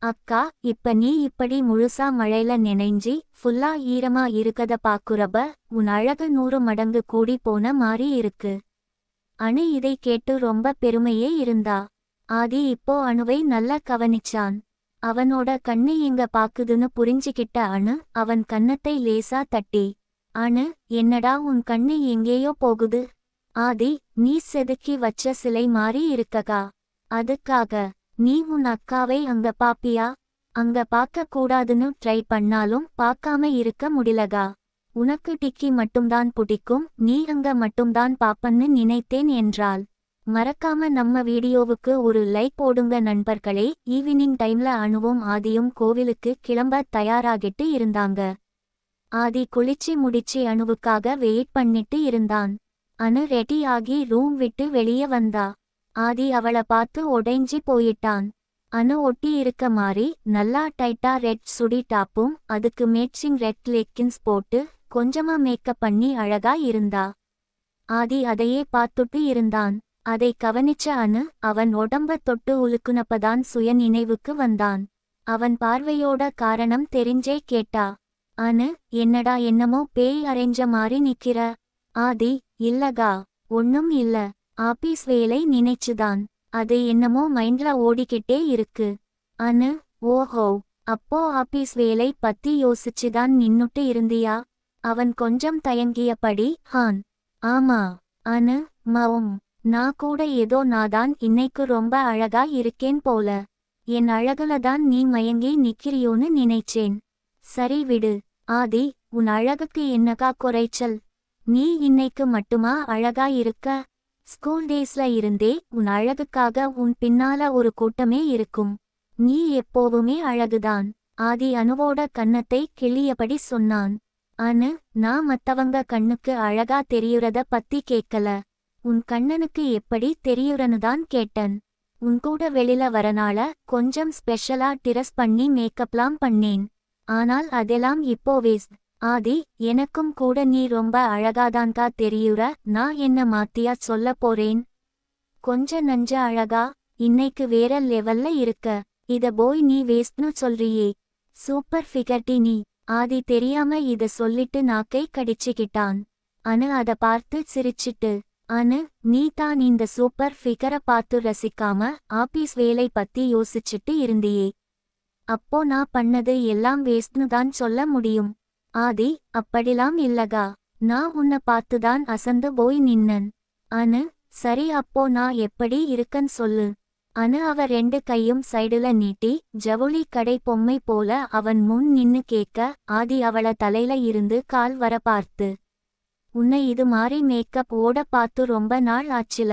அக்கா, இப்ப நீ இப்படி முழுசா மழையில நெனைஞ்சி ஃபுல்லா ஈரமா இருக்கத பாக்குறப்ப உன் அழகு 100 மடங்கு கூடி போன மாறி இருக்கு. அணு இதை கேட்டு ரொம்ப பெருமையே இருந்தா. ஆதி இப்போ அணுவை நல்லா கவனிச்சான். அவனோட கண்ணு எங்க பாக்குதுன்னு புரிஞ்சுகிட்ட அணு அவன் கன்னத்தை லேசா தட்டி, அணு, என்னடா உன் கண்ணு எங்கேயோ போகுது? ஆதி, நீ செதுக்கி வச்ச சிலை மாறி இருக்ககா. அதுக்காக நீ உன் அக்காவை அங்க பாப்பியா? அங்க பார்க்க கூடாதுன்னு ட்ரை பண்ணாலும் பார்க்காம இருக்க முடியலகா. உனக்கு டிக்கி மட்டும்தான் பிடிக்கும், நீ அங்க மட்டும்தான் பாப்பன்னு நினைத்தேன் என்றாள். மறக்காம நம்ம வீடியோவுக்கு ஒரு லைக் போடுங்க நண்பர்களே. ஈவினிங் டைம்ல அணுவும் ஆதியும் கோவிலுக்கு கிளம்ப தயாராகிட்டு இருந்தாங்க. ஆதி குளிச்சு முடிச்சு அணுவுக்காக வெயிட் பண்ணிட்டு இருந்தான். அணு ரெடி ஆகி ரூம் விட்டு வெளியே வந்தா. ஆதி அவள பார்த்து உடைஞ்சி போயிட்டான். அணு ஒட்டி இருக்க மாறி நல்லா டைட்டா ரெட் சுடி டாப்பும் அதுக்கு மேட்சிங் ரெட் லெக்கின்ஸ் போட்டு கொஞ்சமா மேக்கப் பண்ணி அழகா இருந்தா. ஆதி அதையே பார்த்துட்டு இருந்தான். அதை கவனிச்ச அணு அவன் உடம்ப தொட்டு உலுக்குனப்பதான் சுய நினைவுக்கு வந்தான். அவன் பார்வையோட காரணம் தெரிஞ்சே கேட்டா. அணு, என்னடா என்னமோ பேய் அரைஞ்ச மாறி நிக்கிற? ஆதி, இல்லகா, ஒண்ணும் இல்ல. ஆபீஸ் வேலை நினைச்சுதான். அது என்னமோ மைண்ட்ல ஓடிக்கிட்டே இருக்கு. அணு, ஓஹோ, அப்போ ஆபீஸ் வேலை பத்தி யோசிச்சுதான் நின்னுட்டு இருந்தியா? அவன் கொஞ்சம் தயங்கியபடி, ஹான், ஆமா. அணு, மவும், நான் கூட ஏதோ நாதான் இன்னைக்கு ரொம்ப அழகா இருக்கேன் போல. என் அழகுலதான் நீ மயங்கி நிக்கிறியோன்னு நினைச்சேன். சரி விடு. ஆதி, உன் அழகுக்கு என்னகா குறைச்சல்? நீ இன்னைக்கு மட்டுமா அழகா இருக்க? ஸ்கூல் டேஸ்ல இருந்தே உன் அழகுக்காக உன் பின்னால ஒரு கூட்டமே இருக்கும். நீ எப்போவுமே அழகுதான். ஆதி அணுவோட கன்னத்தை கிள்ளியபடி சொன்னான். அணு, நான் மத்தவங்க கண்ணுக்கு அழகா தெரியுறத பத்தி கேட்கல. உன் கண்ணனுக்கு எப்படி தெரியுறனுதான் கேட்டன். உன் கூட வெளில வரனால கொஞ்சம் ஸ்பெஷலா டிரஸ் பண்ணி மேக்கப்லாம் பண்ணேன். ஆனால் அதெல்லாம் இப்போ வேஸ்ட். ஆதி, எனக்கும் கூட நீ ரொம்ப அழகாதான்கா தெரியுற. நான் என்ன மாத்தியா சொல்ல போறேன்? கொஞ்ச நஞ்ச அழகா? இன்னைக்கு வேற லெவல்ல இருக்க. இத போய் நீ வேஸ்ட்னு சொல்றியே. சூப்பர் ஃபிகர்டி நீ. ஆதி தெரியாம இத சொல்லிட்டு நாக்கை கடிச்சுக்கிட்டான். அணு அத பார்த்து சிரிச்சிட்டு, அணு, நீ தான் இந்த சூப்பர் ஃபிகரை பார்த்து ரசிக்காம ஆபீஸ் வேலை பத்தி யோசிச்சுட்டு இருந்தியே. அப்போ நான் பண்ணது எல்லாம் வேஸ்ட்னு தான் சொல்ல முடியும். ஆதி, அப்படிலாம் இல்லகா. நான் உன்னை பார்த்துதான் அசந்து போய் நின்னன். அணு, சரி அப்போ நான் எப்படி இருக்கன் சொல்லு. அணு அவ 2 கையும் சைடுல நீட்டி ஜவுளி கடை பொம்மை போல அவன் முன் நின்னு கேட்க, ஆதி அவள தலையில இருந்து கால் வர பார்த்து, உன்னை இது மாறி மேக்கப் ஓட பார்த்து ரொம்ப நாள் ஆச்சுல.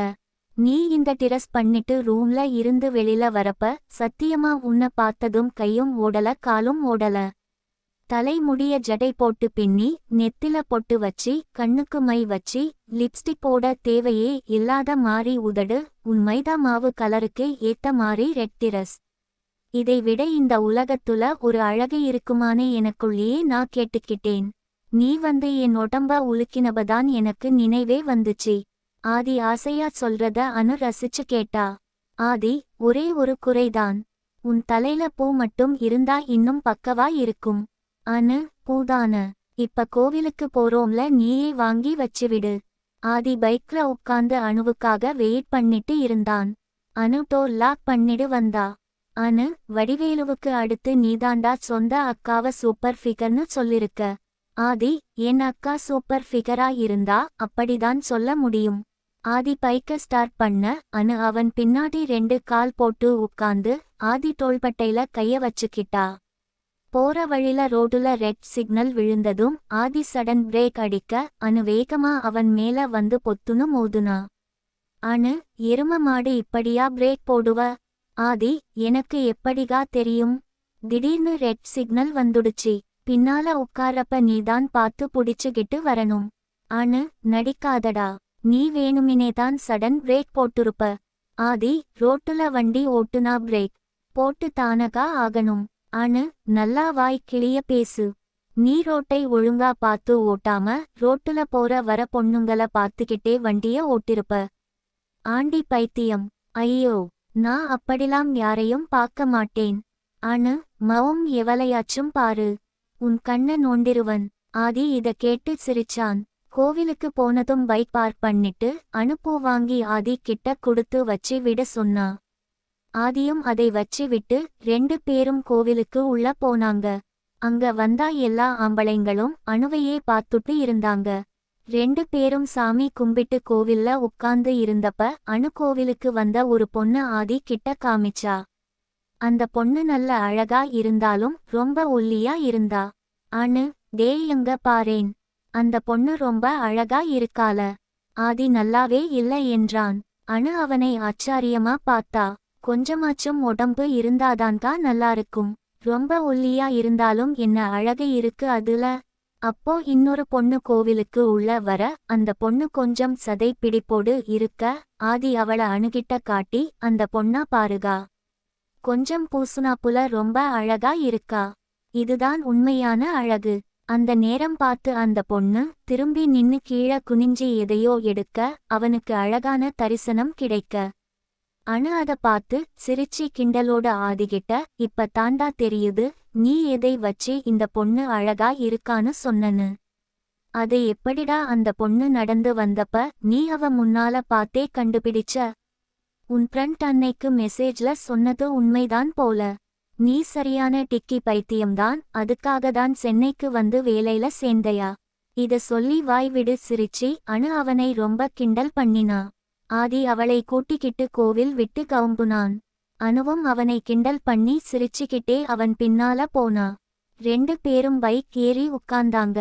நீ இந்த டிரஸ் பண்ணிட்டு ரூம்ல இருந்து வெளில வரப்ப சத்தியமா உன்னை பார்த்ததும் கையும் ஓடல காலும் ஓடல. தலைமுடிய ஜடை போட்டு பின்னி நெத்தில பொட்டு வச்சி கண்ணுக்கு மை வச்சி லிப்ஸ்டிக் போட தேவையே இல்லாத மாறி உதடு உன் மைதா மாவு கலருக்கு ஏத்த மாறி ரெட் டிரஸ். இதை விட இந்த உலகத்துல ஒரு அழகு இருக்குமானே எனக்குள்ளேயே நான் கேட்டுக்கிட்டேன். நீ வந்து என் உடம்ப உலுக்கினபதான் எனக்கு நினைவே வந்துச்சு. ஆதி ஆசையா சொல்றத அணு ரசிச்சு கேட்டா. ஆதி, ஒரே ஒரு குறைதான். உன் தலையில பூ மட்டும் இருந்தா இன்னும் பக்கவா இருக்கும். அணு, பூதான. இப்ப கோவிலுக்கு போறோம்ல, நீயே வாங்கி வச்சுவிடு. ஆதி பைக்ல உட்கார்ந்து அணுவுக்காக வெயிட் பண்ணிட்டு இருந்தான். அணு டோர் லாக் பண்ணிடு வந்தா. அணு, வடிவேலுவுக்கு அடுத்து நீதாண்டா சொந்த அக்காவ சூப்பர் ஃபிகர்னு சொல்லிருக்க. ஆதி, என் அக்கா சூப்பர் ஃபிகரா இருந்தா அப்படிதான் சொல்ல முடியும். ஆதி பைக்க ஸ்டார்ட் பண்ண அணு அவன் பின்னாடி 2 கால் போட்டு உட்கார்ந்து ஆதி தோள்பட்டையில கைய வச்சுக்கிட்டா. போற வழில ரோடுல ரெட் சிக்னல் விழுந்ததும் ஆதி சடன் பிரேக் அடிக்க அணு வேகமா அவன் மேல வந்து பொத்துன்னு மோதுனா. அணு, எரும மாடு இப்படியா பிரேக் போடுவ? ஆதி, எனக்கு எப்படிகா தெரியும்? திடீர்னு ரெட் சிக்னல் வந்துடுச்சு. பின்னால உட்காரப்ப நீதான் பார்த்து புடிச்சுகிட்டு வரணும். அணு, நடிக்காதடா. நீ வேணுமினேதான் சடன் பிரேக் போட்டுருப்ப. ஆதி, ரோட்டுல வண்டி ஓட்டுனா பிரேக் போட்டு தானகா ஆகணும். அணு, நல்லா வாய் கிளிய பேசு. நீ ரோட்டை ஒழுங்கா பார்த்து ஓட்டாம ரோட்டுல போற வர பொண்ணுங்கள பார்த்துக்கிட்டே வண்டிய ஓட்டிருப்ப. ஆண்டி பைத்தியம். ஐயோ, நான் அப்படிலாம் யாரையும் பார்க்க மாட்டேன். அணு, மவும் எவளையாச்சும் பாரு. உன் கண்ண நோண்டிருவன். ஆதி இத கேட்டு சிரிச்சான். கோவிலுக்கு போனதும் பைக் பார்க் பண்ணிட்டு அணு பூ வாங்கி ஆதி கிட்ட கொடுத்து வச்சு விட சொன்னா. ஆதியும் அதை வச்சு விட்டு 2 பேரும் கோவிலுக்கு உள்ள போனாங்க. அங்க வந்தா எல்லா ஆம்பளைங்களும் அணுவையே பார்த்துட்டு இருந்தாங்க. 2 பேரும் சாமி கும்பிட்டு கோவில்ல உட்கார்ந்து இருந்தப்ப அணு கோவிலுக்கு வந்த ஒரு பொண்ணு ஆதி கிட்ட காமிச்சா. அந்த பொண்ணு நல்ல அழகா இருந்தாலும் ரொம்ப ஒல்லியா இருந்தா. அணு, டேய் எங்க பாரேன், அந்த பொண்ணு ரொம்ப அழகா இருக்கால. ஆதி நல்லாவே இல்ல என்றான். அணு அவனை ஆச்சரியமா பார்த்தா. கொஞ்சமாச்சும் உடம்பு இருந்தாதான்கா நல்லாருக்கும். ரொம்ப ஒல்லியா இருந்தாலும் என்ன அழகு இருக்கு அதுல. அப்போ இன்னொரு பொண்ணு கோவிலுக்கு உள்ள வர அந்த பொண்ணு கொஞ்சம் சதை பிடிப்போடு இருக்க ஆதி அவள அணுகிட்ட காட்டி, அந்த பொண்ணா பாருகா, கொஞ்சம் பூசுனாப்புல ரொம்ப அழகா இருக்கா. இதுதான் உண்மையான அழகு. அந்த நேரம் பார்த்து அந்த பொண்ணு திரும்பி நின்னு கீழ குனிஞ்சி எதையோ எடுக்க அவனுக்கு அழகான தரிசனம் கிடைக்க. அணு அத பார்த்து சிரிச்சி கிண்டலோட ஆதிகிட்ட, இப்ப தாண்டா தெரியுது நீ எதை வச்சு இந்த பொண்ணு அழகா இருக்கான்னு சொன்னனு. அது எப்படிடா அந்த பொண்ணு நடந்து வந்தப்ப நீ அவ முன்னால பார்த்தே கண்டுபிடிச்ச? உன் ஃப்ரெண்ட் அன்னைக்கு மெசேஜ்ல சொன்னது உண்மைதான் போல. நீ சரியான டிக்கி பைத்தியம்தான். அதுக்காகதான் சென்னைக்கு வந்து வேலையில சேர்ந்தையா? இத சொல்லி வாய் விடு சிரிச்சி அணு அவனை ரொம்ப கிண்டல் பண்ணினா. ஆதி அவளை கூட்டிக்கிட்டு கோவில் விட்டு கிளம்புனான். அணுவும் அவனை கிண்டல் பண்ணி சிரிச்சுக்கிட்டே அவன் பின்னால போனா. 2 பேரும் பைக் ஏறி உட்கார்ந்தாங்க.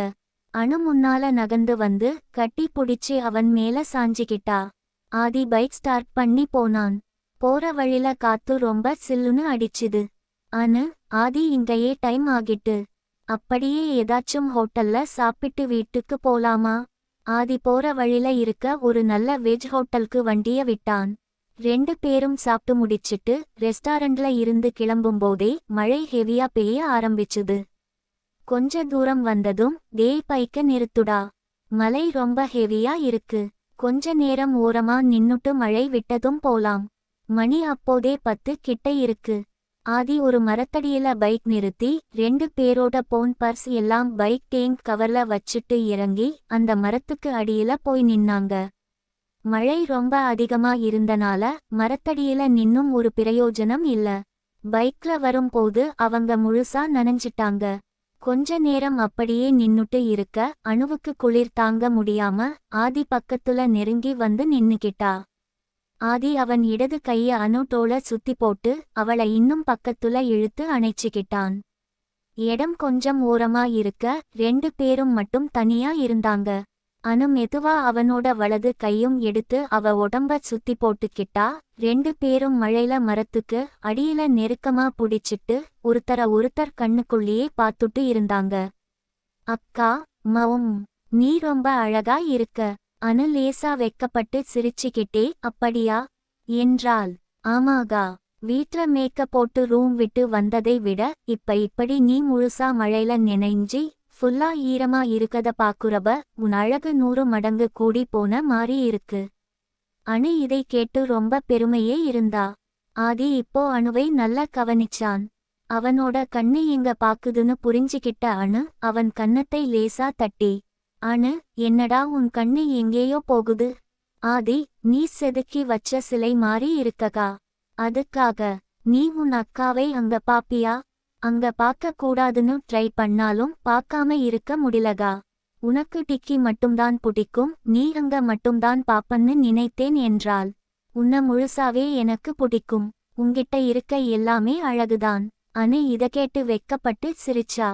அணு முன்னால நகர்ந்து வந்து கட்டி புடிச்சு அவன் மேல சாஞ்சிக்கிட்டா. ஆதி பைக் ஸ்டார்ட் பண்ணி போனான். போற வழில காத்து ரொம்ப சில்லுன்னு அடிச்சுது. அணு, ஆதி இங்கேயே டைம் ஆகிட்டு. அப்படியே ஏதாச்சும் ஹோட்டல்ல சாப்பிட்டு வீட்டுக்கு போலாமா? ஆதி போற வழில இருக்க ஒரு நல்ல வெஜ் ஹோட்டலுக்கு வண்டிய விட்டான். 2 பேரும் சாப்பிட்டு முடிச்சிட்டு ரெஸ்டாரண்ட்ல இருந்து கிளம்பும்போதே மழை ஹெவியா பெய்ய ஆரம்பிச்சுது. கொஞ்ச தூரம் வந்ததும், டேய் பைக்க நிறுத்துடா, மழை ரொம்ப ஹெவியா இருக்கு. கொஞ்ச நேரம் ஓரமா நின்னுட்டு மழை விட்டதும் போலாம். மணி அப்போதே 10 கிட்ட இருக்கு. ஆதி ஒரு மரத்தடியில பைக் நிறுத்தி 2 பேரோட போன் பர்ஸ் எல்லாம் பைக் டேங்க் கவர்ல வச்சுட்டு இறங்கி அந்த மரத்துக்கு அடியில போய் நின்னாங்க. மழை ரொம்ப அதிகமா இருந்தனால மரத்தடியில நின்னும் ஒரு பிரயோஜனம் இல்ல. பைக்ல வரும்போது அவங்க முழுசா நனைஞ்சிட்டாங்க. கொஞ்ச நேரம் அப்படியே நின்னுட்டு இருக்க அணுவுக்கு குளிர் தாங்க முடியாம ஆதி பக்கத்துல நெருங்கி வந்து நின்னுக்கிட்டா. ஆதி அவன் இடது கைய அணு தோள சுத்தி போட்டு அவளை இன்னும் பக்கத்துல இழுத்து அணைச்சிக்கிட்டான். இடம் கொஞ்சம் ஓரமா இருக்க 2 பேரும் மட்டும் தனியா இருந்தாங்க. அணு மெதுவா அவனோட வலது கையும் எடுத்து அவ உடம்ப சுத்தி போட்டுக்கிட்டா. 2 பேரும் மழையில மரத்துக்கு அடியில நெருக்கமா புடிச்சிட்டு ஒருத்தர் கண்ணுக்குள்ளேயே பார்த்துட்டு இருந்தாங்க. அக்கா, மவும், நீ ரொம்ப அழகா இருக்க. அணு லேசா வெக்கப்பட்டு சிரிச்சுக்கிட்டே, அப்படியா என்றாள். ஆமாகா, வீட்ல மேக்கப் போட்டு ரூம் விட்டு வந்ததை விட இப்படி நீ முழுசா மழையில நனைஞ்சி ஃபுல்லா ஈரமா இருக்கத பாக்குறப்ப உன் அழகு 100 மடங்கு கூடி போன மாறி இருக்கு. அணு இதை கேட்டு ரொம்ப பெருமையே இருந்தா. ஆதி இப்போ அணுவை நல்லா கவனிச்சான். அவனோட கண்ணு எங்க பாக்குதுன்னு புரிஞ்சுக்கிட்ட அணு அவன் கன்னத்தை லேசா தட்டி, அணு, என்னடா உன் கண்ணு எங்கேயோ போகுது? ஆதி, நீ செதுக்கி வச்ச சிலை மாறி இருக்ககா. அதுக்காக நீ உன் அக்காவை அங்க பாப்பியா? அங்க பார்க்க கூடாதுன்னு ட்ரை பண்ணாலும் பார்க்காம இருக்க முடியலகா. உனக்கு டிக்கி மட்டும்தான் பிடிக்கும், நீ அங்க மட்டும்தான் பாப்பன்னு நினைத்தேன் என்றாள். உன்ன முழுசாவே எனக்கு பிடிக்கும். உங்கிட்ட இருக்க எல்லாமே அழகுதான். அணு இத கேட்டு வெக்கப்பட்டு சிரிச்சா.